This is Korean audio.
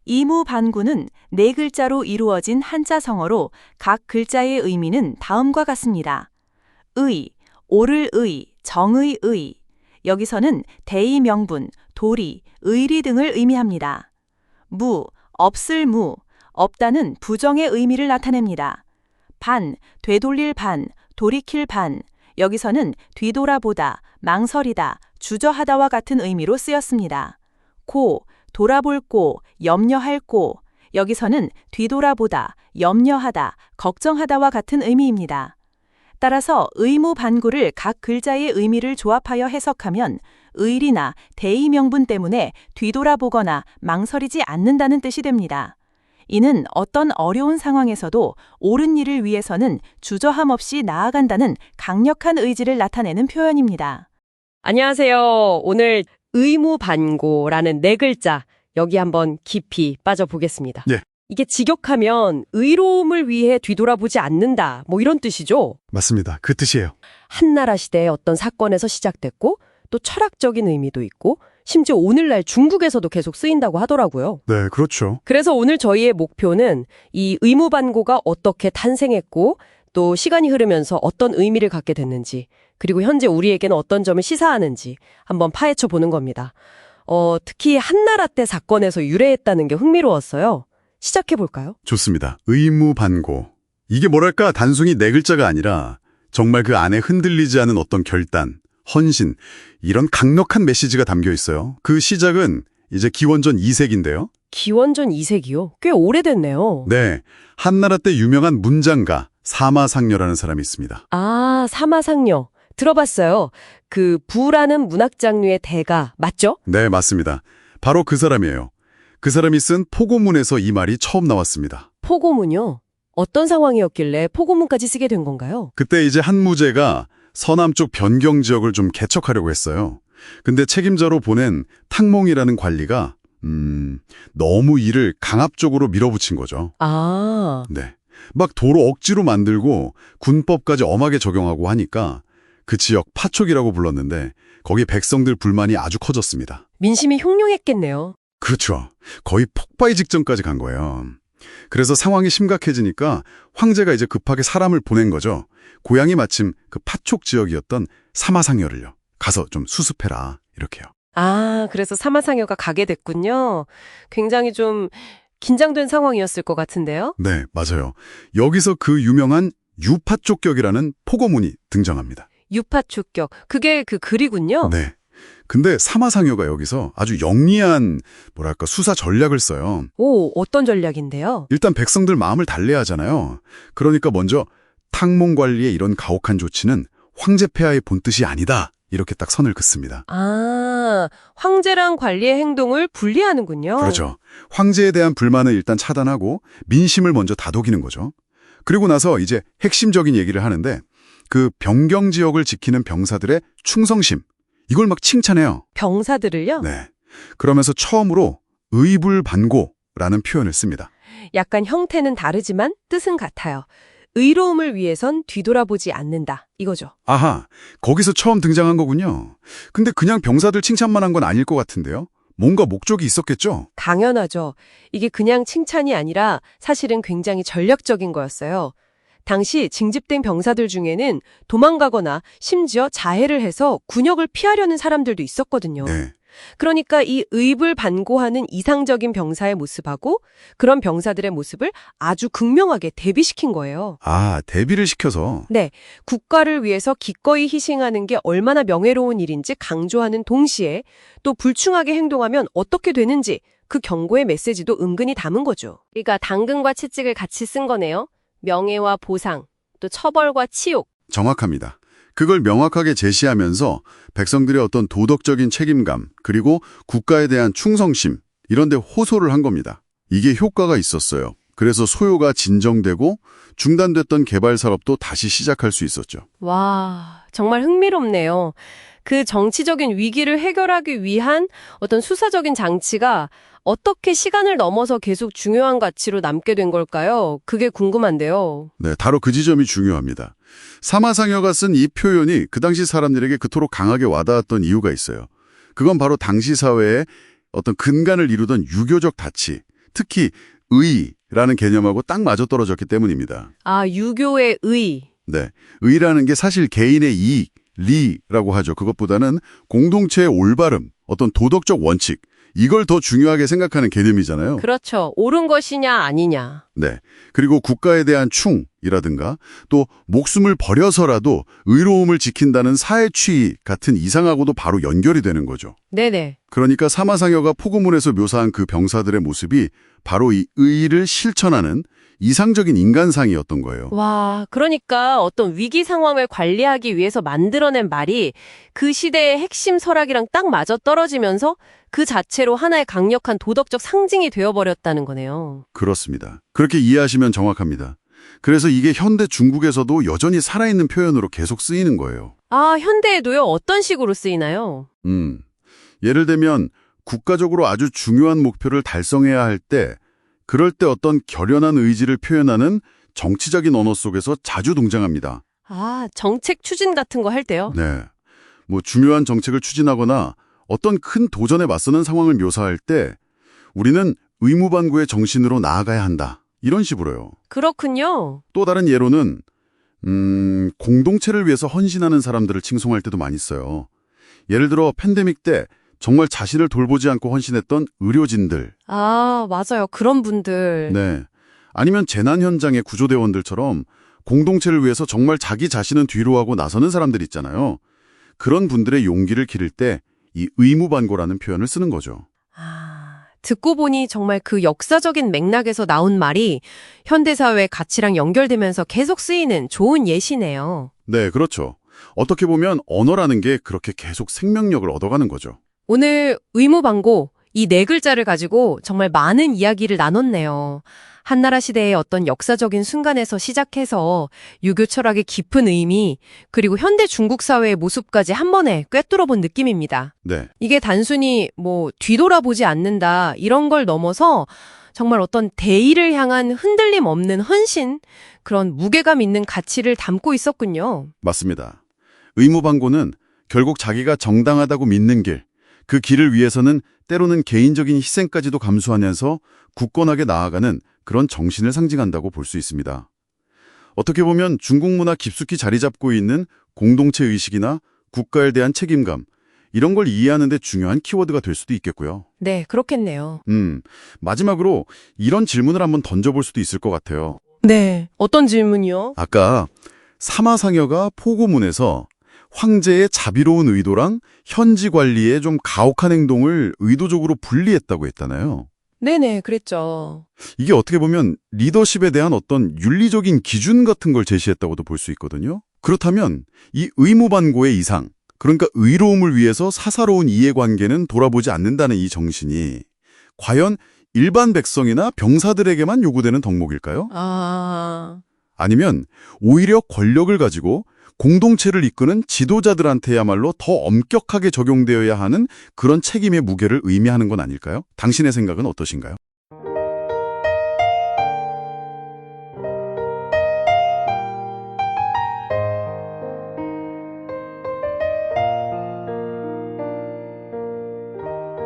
이무반구는 네 글자로 이루어진 한자성어로 각 글자의 의미는 다음과 같습니다. 의, 옳을 의, 정의 의. 여기서는 대의 명분, 도리, 의리 등을 의미합니다. 무, 없을 무, 없다는 부정의 의미를 나타냅니다. 반, 되돌릴 반, 돌이킬 반. 여기서는 뒤돌아보다, 망설이다, 주저하다와 같은 의미로 쓰였습니다. 고, 돌아볼 고, 염려할 고. 여기서는 뒤돌아보다, 염려하다, 걱정하다와 같은 의미입니다. 따라서 의무반구를 각 글자의 의미를 조합하여 해석하면 의리나 대의 명분 때문에 뒤돌아보거나 망설이지 않는다는 뜻이 됩니다. 이는 어떤 어려운 상황에서도 옳은 일을 위해서는 주저함 없이 나아간다는 강력한 의지를 나타내는 표현입니다. 안녕하세요. 오늘 의무반고라는 네 글자 여기 한번 깊이 빠져보겠습니다. 예. 이게 직역하면 의로움을 위해 뒤돌아보지 않는다 뭐 이런 뜻이죠. 맞습니다. 그 뜻이에요. 한나라 시대의 어떤 사건에서 시작됐고 또 철학적인 의미도 있고 심지어 오늘날 중국에서도 계속 쓰인다고 하더라고요. 네, 그렇죠. 그래서 오늘 저희의 목표는 이 의무반고가 어떻게 탄생했고 또 시간이 흐르면서 어떤 의미를 갖게 됐는지 그리고 현재 우리에게는 어떤 점을 시사하는지 한번 파헤쳐 보는 겁니다. 특히 한나라 때 사건에서 유래했다는 게 흥미로웠어요. 시작해 볼까요? 좋습니다. 의무반고. 이게 뭐랄까 단순히 네 글자가 아니라 정말 그 안에 흔들리지 않은 어떤 결단, 헌신, 이런 강력한 메시지가 담겨 있어요. 그 시작은 이제 기원전 2세기인데요. 기원전 2세기요? 꽤 오래됐네요. 네, 한나라 때 유명한 문장가 사마상려라는 사람이 있습니다. 아, 사마상려. 들어봤어요. 그 부라는 문학 장르의 대가 맞죠? 네, 맞습니다. 바로 그 사람이에요. 그 사람이 쓴 포고문에서 이 말이 처음 나왔습니다. 포고문요? 어떤 상황이었길래 포고문까지 쓰게 된 건가요? 그때 이제 한무제가 서남 쪽 변경 지역을 좀 개척하려고 했어요. 근데 책임자로 보낸 탕몽이라는 관리가 너무 일을 강압적으로 밀어붙인 거죠. 아, 네, 막 도로 억지로 만들고 군법까지 엄하게 적용하고 하니까 그 지역 파촉이라고 불렀는데 거기 백성들 불만이 아주 커졌습니다. 민심이 흉흉했겠네요. 그렇죠. 거의 폭발 직전까지 간 거예요. 그래서 상황이 심각해지니까 황제가 이제 급하게 사람을 보낸 거죠. 고향이 마침 그 파촉 지역이었던 사마상여를요. 가서 좀 수습해라 이렇게요. 아, 그래서 사마상여가 가게 됐군요. 굉장히 좀 긴장된 상황이었을 것 같은데요. 네, 맞아요. 여기서 그 유명한 유파촉격이라는 포고문이 등장합니다. 유파축격. 그게 그 글이군요. 네. 근데 사마상여가 여기서 아주 영리한 뭐랄까 수사 전략을 써요. 오, 어떤 전략인데요? 일단 백성들 마음을 달래야 하잖아요. 그러니까 먼저 탕몽 관리의 이런 가혹한 조치는 황제 폐하의 본뜻이 아니다. 이렇게 딱 선을 긋습니다. 아, 황제랑 관리의 행동을 분리하는군요. 그렇죠. 황제에 대한 불만을 일단 차단하고 민심을 먼저 다독이는 거죠. 그리고 나서 이제 핵심적인 얘기를 하는데 그 변경 지역을 지키는 병사들의 충성심, 이걸 막 칭찬해요. 병사들을요? 네. 그러면서 처음으로 의불반고라는 표현을 씁니다. 약간 형태는 다르지만 뜻은 같아요. 의로움을 위해선 뒤돌아보지 않는다. 이거죠. 아하, 거기서 처음 등장한 거군요. 근데 그냥 병사들 칭찬만 한 건 아닐 것 같은데요? 뭔가 목적이 있었겠죠? 당연하죠. 이게 그냥 칭찬이 아니라 사실은 굉장히 전략적인 거였어요. 당시 징집된 병사들 중에는 도망가거나 심지어 자해를 해서 군역을 피하려는 사람들도 있었거든요. 네. 그러니까 이 의불 반고하는 이상적인 병사의 모습하고 그런 병사들의 모습을 아주 극명하게 대비시킨 거예요. 아, 대비를 시켜서. 네, 국가를 위해서 기꺼이 희생하는 게 얼마나 명예로운 일인지 강조하는 동시에 또 불충하게 행동하면 어떻게 되는지 그 경고의 메시지도 은근히 담은 거죠. 그러니까 당근과 채찍을 같이 쓴 거네요. 명예와 보상, 또 처벌과 치욕. 정확합니다. 그걸 명확하게 제시하면서 백성들의 어떤 도덕적인 책임감, 그리고 국가에 대한 충성심, 이런 데 호소를 한 겁니다. 이게 효과가 있었어요. 그래서 소요가 진정되고 중단됐던 개발 사업도 다시 시작할 수 있었죠. 와, 정말 흥미롭네요. 그 정치적인 위기를 해결하기 위한 어떤 수사적인 장치가 어떻게 시간을 넘어서 계속 중요한 가치로 남게 된 걸까요? 그게 궁금한데요. 네, 바로 그 지점이 중요합니다. 사마상여가 쓴 이 표현이 그 당시 사람들에게 그토록 강하게 와닿았던 이유가 있어요. 그건 바로 당시 사회에 어떤 근간을 이루던 유교적 가치, 특히 의라는 개념하고 딱 맞아떨어졌기 때문입니다. 아, 유교의 의. 네, 의라는 게 사실 개인의 이익, 리라고 하죠. 그것보다는 공동체의 올바름, 어떤 도덕적 원칙, 이걸 더 중요하게 생각하는 개념이잖아요. 그렇죠. 옳은 것이냐 아니냐. 네, 그리고 국가에 대한 충이라든가 또 목숨을 버려서라도 의로움을 지킨다는 사회추의 같은 이상하고도 바로 연결이 되는 거죠. 네네. 그러니까 사마상여가 포고문에서 묘사한 그 병사들의 모습이 바로 이 의의를 실천하는 이상적인 인간상이었던 거예요. 와, 그러니까 어떤 위기 상황을 관리하기 위해서 만들어낸 말이 그 시대의 핵심 철학이랑 딱 맞아 떨어지면서 그 자체로 하나의 강력한 도덕적 상징이 되어버렸다는 거네요. 그렇습니다. 그렇게 이해하시면 정확합니다. 그래서 이게 현대 중국에서도 여전히 살아있는 표현으로 계속 쓰이는 거예요. 아, 현대에도요? 어떤 식으로 쓰이나요? 예를 들면 국가적으로 아주 중요한 목표를 달성해야 할 때 그럴 때 어떤 결연한 의지를 표현하는 정치적인 언어 속에서 자주 등장합니다. 아, 정책 추진 같은 거 할 때요? 네. 뭐 중요한 정책을 추진하거나 어떤 큰 도전에 맞서는 상황을 묘사할 때 우리는 의무반고의 정신으로 나아가야 한다. 이런 식으로요. 그렇군요. 또 다른 예로는 공동체를 위해서 헌신하는 사람들을 칭송할 때도 많이 써요. 예를 들어 팬데믹 때 정말 자신을 돌보지 않고 헌신했던 의료진들. 아, 맞아요. 그런 분들. 네. 아니면 재난 현장의 구조대원들처럼 공동체를 위해서 정말 자기 자신은 뒤로 하고 나서는 사람들 있잖아요. 그런 분들의 용기를 기를 때 이 의무반고라는 표현을 쓰는 거죠. 아, 듣고 보니 정말 그 역사적인 맥락에서 나온 말이 현대사회의 가치랑 연결되면서 계속 쓰이는 좋은 예시네요. 네, 그렇죠. 어떻게 보면 언어라는 게 그렇게 계속 생명력을 얻어가는 거죠. 오늘 의무방고 이 네 글자를 가지고 정말 많은 이야기를 나눴네요. 한나라 시대의 어떤 역사적인 순간에서 시작해서 유교 철학의 깊은 의미, 그리고 현대 중국 사회의 모습까지 한 번에 꿰뚫어 본 느낌입니다. 네, 이게 단순히 뒤돌아보지 않는다 이런 걸 넘어서 정말 어떤 대의를 향한 흔들림 없는 헌신, 그런 무게감 있는 가치를 담고 있었군요. 맞습니다. 의무반고는 결국 자기가 정당하다고 믿는 길, 그 길을 위해서는 때로는 개인적인 희생까지도 감수하면서 굳건하게 나아가는 그런 정신을 상징한다고 볼 수 있습니다. 어떻게 보면 중국 문화 깊숙이 자리 잡고 있는 공동체 의식이나 국가에 대한 책임감, 이런 걸 이해하는 데 중요한 키워드가 될 수도 있겠고요. 네, 그렇겠네요. 마지막으로 이런 질문을 한번 던져볼 수도 있을 것 같아요. 네, 어떤 질문이요? 아까 사마상여가 포고문에서 황제의 자비로운 의도랑 현지 관리의 좀 가혹한 행동을 의도적으로 분리했다고 했잖아요. 네네, 그랬죠. 이게 어떻게 보면 리더십에 대한 어떤 윤리적인 기준 같은 걸 제시했다고도 볼 수 있거든요. 그렇다면 이 의무반고의 이상, 그러니까 의로움을 위해서 사사로운 이해관계는 돌아보지 않는다는 이 정신이 과연 일반 백성이나 병사들에게만 요구되는 덕목일까요? 아니면 오히려 권력을 가지고 공동체를 이끄는 지도자들한테야말로 더 엄격하게 적용되어야 하는 그런 책임의 무게를 의미하는 건 아닐까요? 당신의 생각은 어떠신가요?